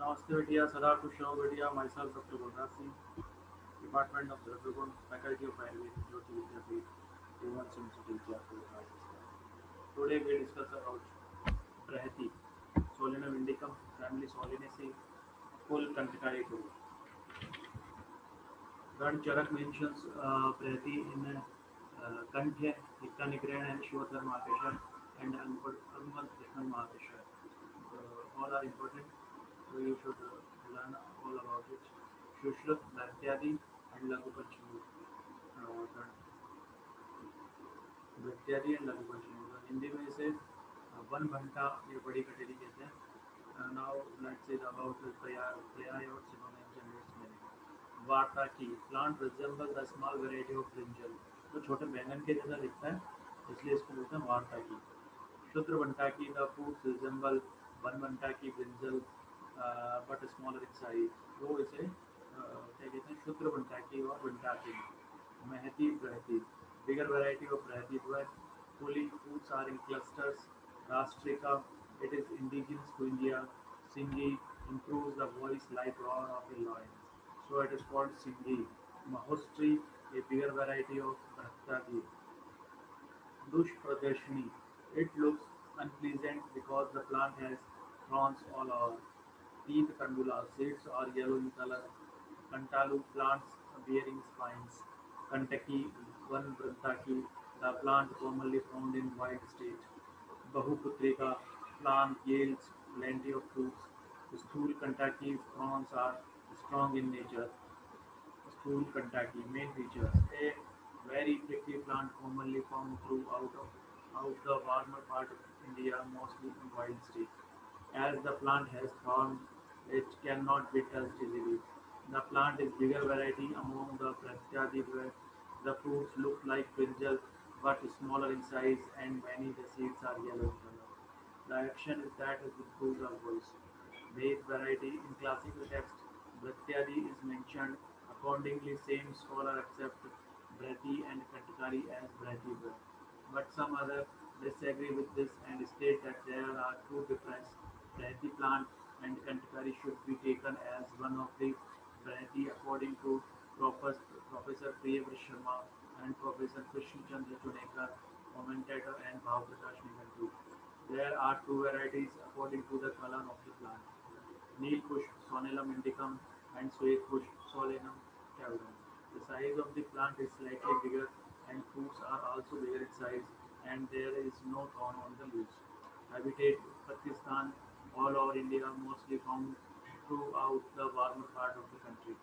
नमस्ते बेटिया, सदा खुश रहो बेटिया। Myself doctor Gulraj Singh, department of Dravyaguna, faculty of Ayurveda, Jyoti Vidyapeeth, Human Institute, Jaipur, Rajasthan. Today we discuss about Brahati, Solanum indicum, family Solanaceae, full Kantakari group. Gand Charak mentions Brahati in Kantya, Hikta and Shivadhar Mahakesha and Anumad Krishnan Mahakesha. All are important, so you should learn all about it. Shushrat, Bhatyadi and Lagu Panchami. Uh, Bhatyadi and Lagu Panchami. Hindi में इसे one घंटा या बड़ी कटेरी कहते हैं. Now let's say about Prayay or synonyms and its meaning. वार्ताकी plant resemble the small variety of brinjal, तो छोटे बैंगन के जैसा दिखता है, इसलिए इसको बोलते हैं वार्ताकी. शुद्र बंटाकी द फ्रूट्स रिजेंबल वन बंटाकी brinjal but smaller in size, वो इसे क्या कहते हैं, शुद्र बंटाकी और बंटाकी. महती बृहती bigger variety of Brahati dwarf. Fully fruits are in clusters. Rastrika, it is indigenous to India. Singhi improves the voice like roar of a lion. So it is called Singhi. Mahostri, a bigger variety of Bhattadi. Dushpradarshini, it looks unpleasant because the plant has thorns all over. Teeth Kandula, seeds are yellow in color. Kantalu, plants bearing spines. Kantaki, one Brantaki, the plant commonly found in wild state. Bahuputrika, plant yields plenty of fruits. Stool Kentucky, fronds are strong in nature. Stool Kentucky, main features. A very prickly plant commonly found throughout out the warmer part of India, mostly in wild state. As the plant has thorns, it cannot be touched easily. The plant is bigger variety among the Pratyadi dwarf. The fruits look like brinjal but smaller in size, and many the seeds are yellow in color. The action is that it improves our voice. Vedic variety in classical text, Bhatyadi is mentioned. Accordingly, same scholar accept Bhrati and Katakari as Bhrati were. But some other disagree with this and state that there are two different. Bhrati plant and Katakari should be taken as one of the Bhrati according to Professor Priyavraj Sharma and Professor Krishna Chandra Chunekar, commentator and Bhav Prakash Nigantu. There are two varieties according to the color of the plant. Neel Kush Solanum indicum and Sweet Kush Solanum caudum. The size of the plant is slightly bigger and fruits are also bigger in size, and there is no thorn on the leaves. Habitat Pakistan, all over India, mostly found throughout the warmer part of the country.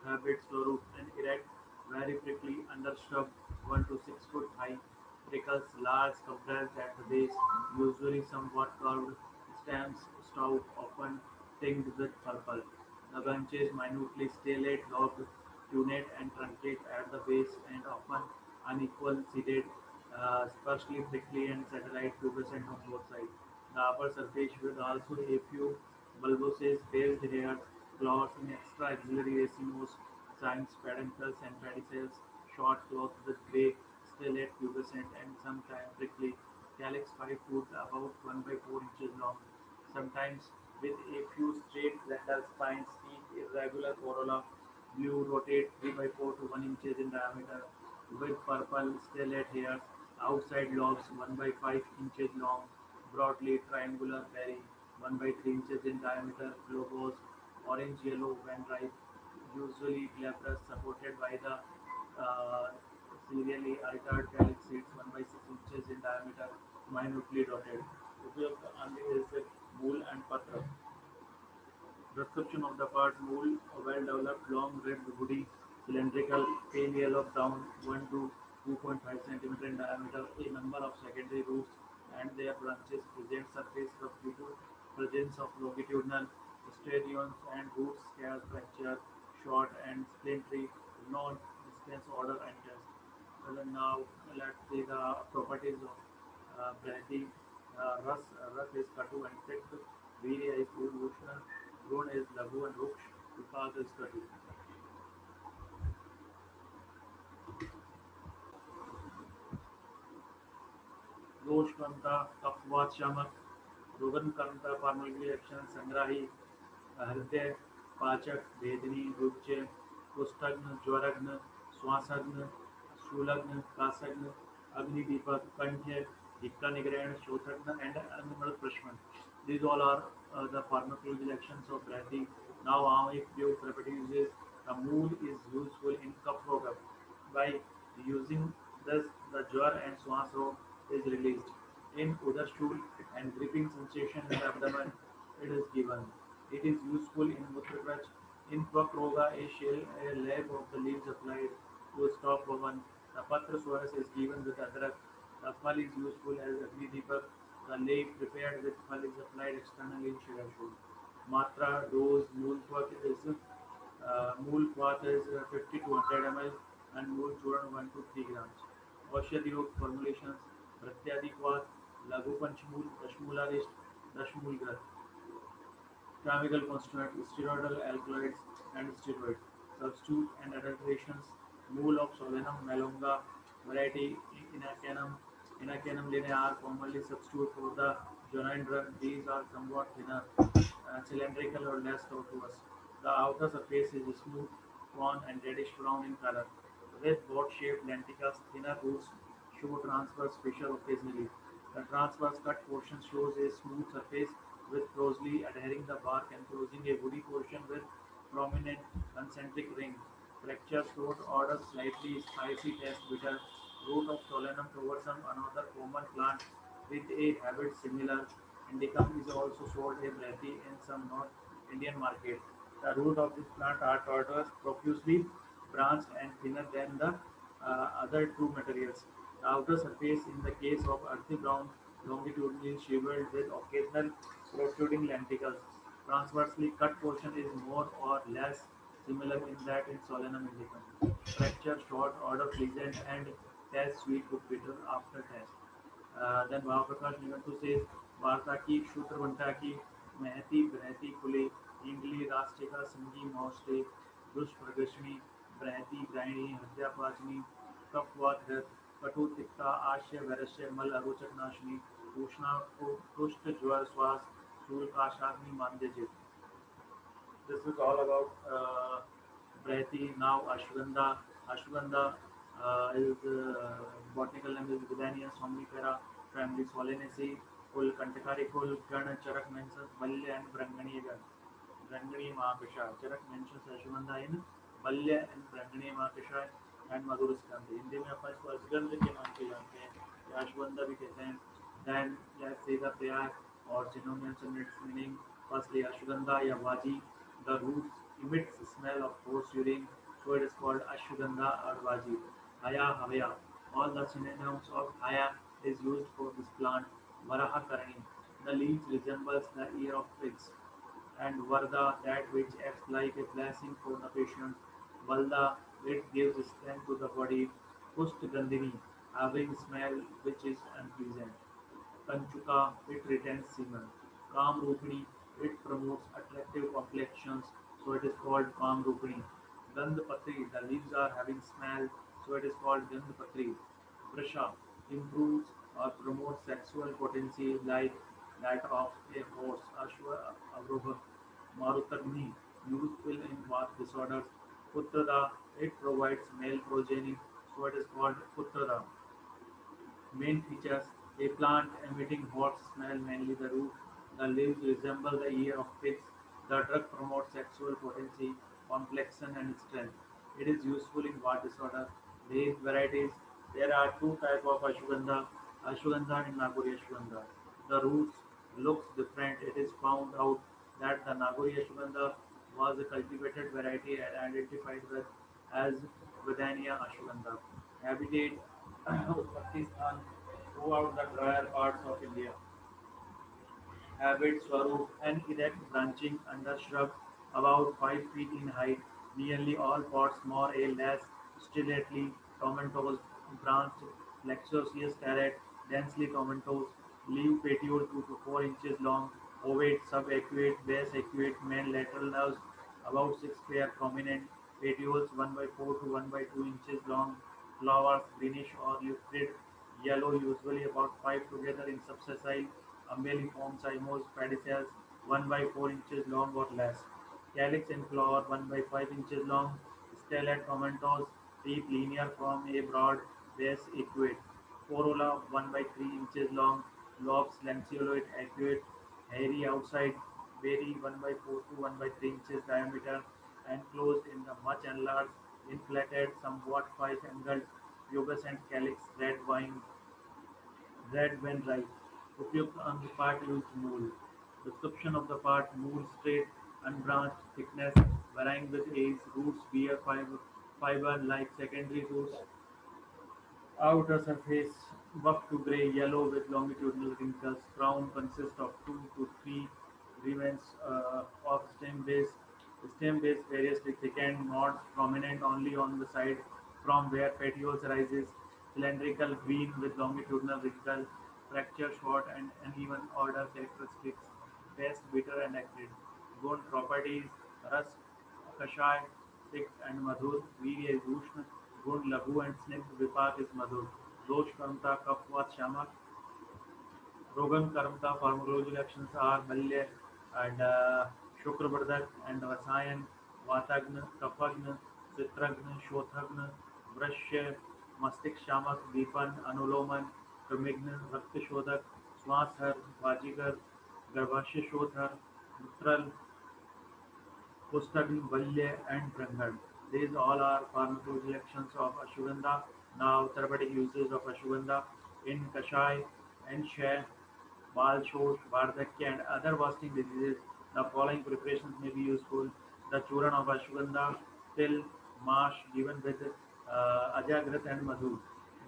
Habits Floru and erect, very prickly undershrub 1 to 6 foot high, prickles large compressed at the base, usually somewhat curved, stems stout, often tinged with purple. The branches minutely stellate, lobed, tunate and truncate at the base and often unequal seeded, sparsely prickly and satellite pubescent on both sides. The upper surface with also a few bulbous pale hairs, claws in extra axillary racemose, signs, peduncles and pedicels, short cloth with grey, stellate pubescent and sometimes prickly, calyx 5 foot about 1 by 4 inches long, sometimes with a few straight slender spines, each irregular corolla, blue rotate 3 by 4 to 1 inches in diameter, with purple stellate hairs, outside lobes 1 by 5 inches long, broadly triangular berry, 1 by 3 inches in diameter, globose, orange yellow when ripe, usually glabrous, supported by the uh, serially altered calyx seeds 1 by 6 inches in diameter, minutely dotted. उपयुक्त अन्य जैसे मूल and पत्र. Description of the part: Mool, well developed, long, red, woody, cylindrical, pale yellow brown, 1 to 2.5 cm in diameter, a number of secondary roots and their branches present surface rough due to presence of longitudinal steriones and roots scale fracture, short and splintery, non distance order and test. So then now let's see the properties of brandy. Rus is Katu and thick, Virya is Ushna, Gun is Lagu and Ruksh, Vipas is Katu. Roshvanta, Kapvat Shamak, रोगन formulary action संग्राही हृदय पाचक वेदनी रुच्य कुष्ठग्न ज्वरग्न श्वासग्न शूलग्न कासग्न अग्निदीपक कंठ्य हिक्का निग्रहण शोथग्न and animal prashman. These all are the pharmacological actions of Brahdi. Now, if you produces the mool is useful in cough roga. By using this, the jar and swans road is released. In udar stool and gripping sensation in the abdomen, it is given. It is useful in Mutrakrach. In Pakroga, a lab of the leaves applied to stop woman. The Patra Swaras is given with Adrak. The Phal is useful as Agni Deepak. The leaf prepared with Phal is applied externally in Shirashur. Matra dose Moolquat is Moolquat is 50 to 100 ml and Mool Churan 1 to 3 grams. औषधि योग formulations प्रत्यादिक्वात लघु पंचमूल दशमूलारिष्ट दशमूलग्रंथ chemical constituent, steroidal alkaloids, and steroids. Substitute and adulterations. Mole of Solanum malonga variety Inacanum. Inacanum linear commonly substitute for the joint drug. These are somewhat thinner, cylindrical or less tortuous. The outer surface is smooth, fawn and reddish brown in color. With boat-shaped lenticels, thinner roots show transverse fissure occasionally. The transverse cut portion shows a smooth surface with closely adhering the bark enclosing a woody portion with prominent concentric ring. Fracture throat odor slightly spicy taste bitter. Root of Solanum toversum, another common plant with a habit similar. Indicum is also sold a variety in some North Indian market. The root of this plant are tortuous, profusely branched and thinner than the other two materials. The outer surface in the case of earthy brown longitudinally shriveled with occasional protruding lenticels. Transversely cut portion is more or less similar in that in Solanum indicum. Fracture short, order pleasant and taste sweet but bitter after test. Then Bhavaprakash Nigantu says वार्ता की शूद्रवंटा की महती बृहति कुले इंगली राष्ट्रिका संगी मौस्ते दुष्प्रदर्शनी बृहति ग्राहिणी हत्यापाचनी कफवात कटु तिक्ता आश्य वैरस्य मल अरोचक नाशिनी उष्णा कुष्ठ ज्वर श्वास शूल काशाग्नि मांद्यजित. This is all about Brahti. Now Ashwagandha. Ashwagandha is botanical name is Vidania somnifera, family Solanaceae, full Kantakari full Gana Charak mentions Balya and Brangani Gan. Brangani Mahakasha. Charak mentions Ashwagandha in Balya and Brangani Mahakasha and Madhur Skandhi. Hindi में अपन इसको अश्वगंध के नाम से जानते हैं या अश्वगंधा भी कहते हैं. Then let's see the prayer or synonyms and its meaning. Firstly, ashwagandha या vaji. The roots emits smell of horse urine, so it is called ashwagandha or vaji. Haya havaya. All the synonyms of haya is used for this plant. Varaha karani. The leaves resembles the ear of pigs. And Varda, that which acts like a blessing for the patient. Valda, it gives strength to the body. Pust Gandhini, having smell which is unpleasant. Kanchuka, it retains semen. Kam Rupini, it promotes attractive complexions, so it is called Kam Rupini. Gandhapatri, the leaves are having smell, so it is called Gandhapatri. Prasha, improves or promotes sexual potency like that of a horse. Ashwa Avroha. Marutagni, useful in bath disorders. Putrada, it provides male progeny, so it is called Putrada. Main features: a plant emitting hot smell, mainly the root. The leaves resemble the ear of pigs. The drug promotes sexual potency, complexion, and strength. It is useful in what disorder. These varieties, there are two types of ashwagandha, ashwagandha and Nagori ashwagandha. The roots looks different. It is found out that the Nagori ashwagandha was a cultivated variety and identified with as Vidania ashwagandha. Habitat Pakistan throughout the drier parts of India. Habit Swaroop, an erect branching undershrub about 5 feet in height. Nearly all pods more or less stellately tomentose, branched, flexuous carrot, densely tomentose, leaf petiole 2 to 4 inches long, ovate, subaquate, base aquate, main lateral nerves, about 6 pair prominent, petioles 1 by 4 to 1 by 2 inches long, flowers greenish or liquid yellow, usually about 5 together in subsessile, Umbelliform cymose pedicels 1 by 4 inches long or less. Calyx in flower 1 by 5 inches long. Stellate tomentose deep linear from a broad base equate. Corolla 1 by 3 inches long. Lobes lanceolate arcuate. Hairy outside. Berry 1 by 4 to 1 by 3 inches diameter. Enclosed in the much enlarged, inflated, somewhat five-angled pubescent calyx, red when ripe. उपयुक्त अंग part used mule. Description of the part: mule straight, unbranched, thickness varying with age. Roots bear fiber-like secondary roots. Outer surface buff to grey yellow with longitudinal wrinkles. Crown consists of 2 to 3 remains of stem base. Stem base variously thickened, nodes prominent only on the side from where petioles rises. Cylindrical, green with longitudinal wrinkle. Fracture short and uneven order characteristics. Taste bitter and acrid. Good properties: rus, kashay, thick and madhur. Veer is ushna. Good lagu and snigdh. Vipak is madhur. Dosh karmta kapvat shamak. Rogan Karamta pharmacological actions are Balya and Shukrabardak and Rasayan, Vatagna, Kapagna, Citragna, Shothagna, Vrashya, Mastik Shamak, Deepan, Anuloman, Kamigna, Rakta Swashar, Vajigar, Garbhashya Shodhar, Mutral, Kostagni, Valya, and Brangad. These all are pharmacological actions of ashwagandha. Now, therapeutic uses of ashwagandha in Kashai and Shah, Balshosh, Vardhakya, and other wasting diseases. The following preparations may be useful: the churn of ashwagandha, till, mash given with ajagrat and madhu.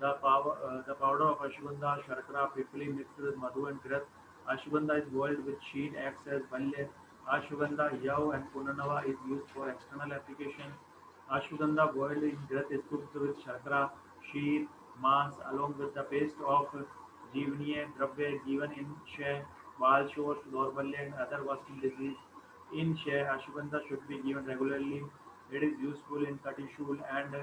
The powder of ashwagandha, sharkara, pipli mixed with madhu and grat. Ashwagandha is boiled with sheet, acts as balya. Ashwagandha, yav, and punarnava is used for external application. Ashwagandha boiled in grat is cooked with sharkara, sheer, mass, along with the paste of जीवनीय द्रव्य given in shea, balshosh, dorballia, and other wasting disease. In shea, ashwagandha should be given regularly. It is useful in Katishul and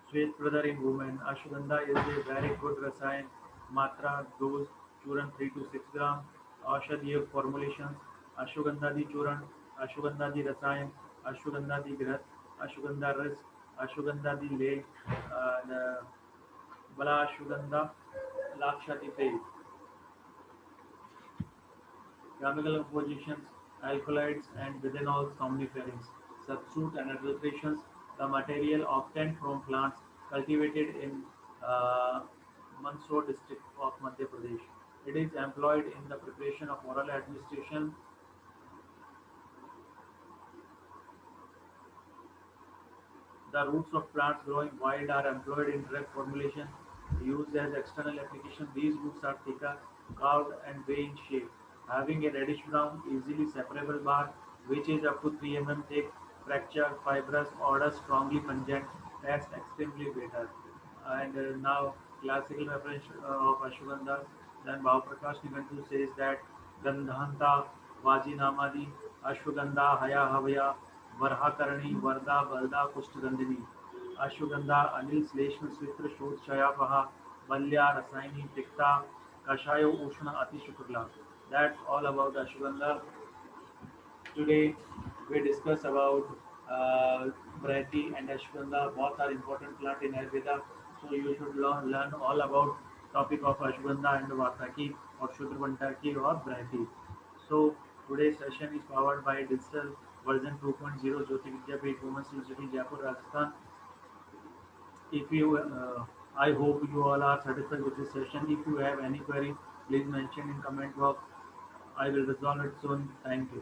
Sweet brother in women. Ashwagandha is a very good rasayan. Matra dose चूर्ण 3 to 6 ग्राम. औषधीय formulations: ashwagandha दी चूर्ण, अश्वगंधा दी रसायन, अश्वगंधा दी घृत, अश्वगंधा रस, अश्वगंधा दी लेह, बला अश्वगंधा लाक्षादी तेल. Chemical compositions: alkaloids and bidenols, somniferins. Substitute and adulterations: the material obtained from plants cultivated in uh, Mandsaur district of Madhya Pradesh. It is employed in the preparation of oral administration. The roots of plants growing wild are employed in drug formulation. Used as external application, these roots are thicker, curved, and way in shape, having a reddish brown, easily separable bark, which is up to 3 mm thick, fractured, fibrous, odor strongly pungent, taste extremely bitter. And now, classical reference of ashwagandha. Then Bhavaprakash Nigantu says that Gandhanta Vajinamadi Ashwagandha Haya Havaya Varhakarani Varda Balda Kushtagandhini Ashwagandha Anil Sleshma Svitra Shodh Shayapaha Balya Rasaini Tikta Kashayo Ushna Ati Shukrla. That's all about ashwagandha. Today we discuss about uh, Brahti and Ashwagandha. Both are important plant in Ayurveda, so you should learn all about topic of Ashwagandha and Vataki or Shudrabantaki or Brahti. So today's session is powered by digital version 2.0 Jyoti Vidyapeeth Women's University Jaipur, Rajasthan. If you, I hope you all are satisfied with this session. If you have any query, please mention in comment box. I will resolve it soon. Thank you.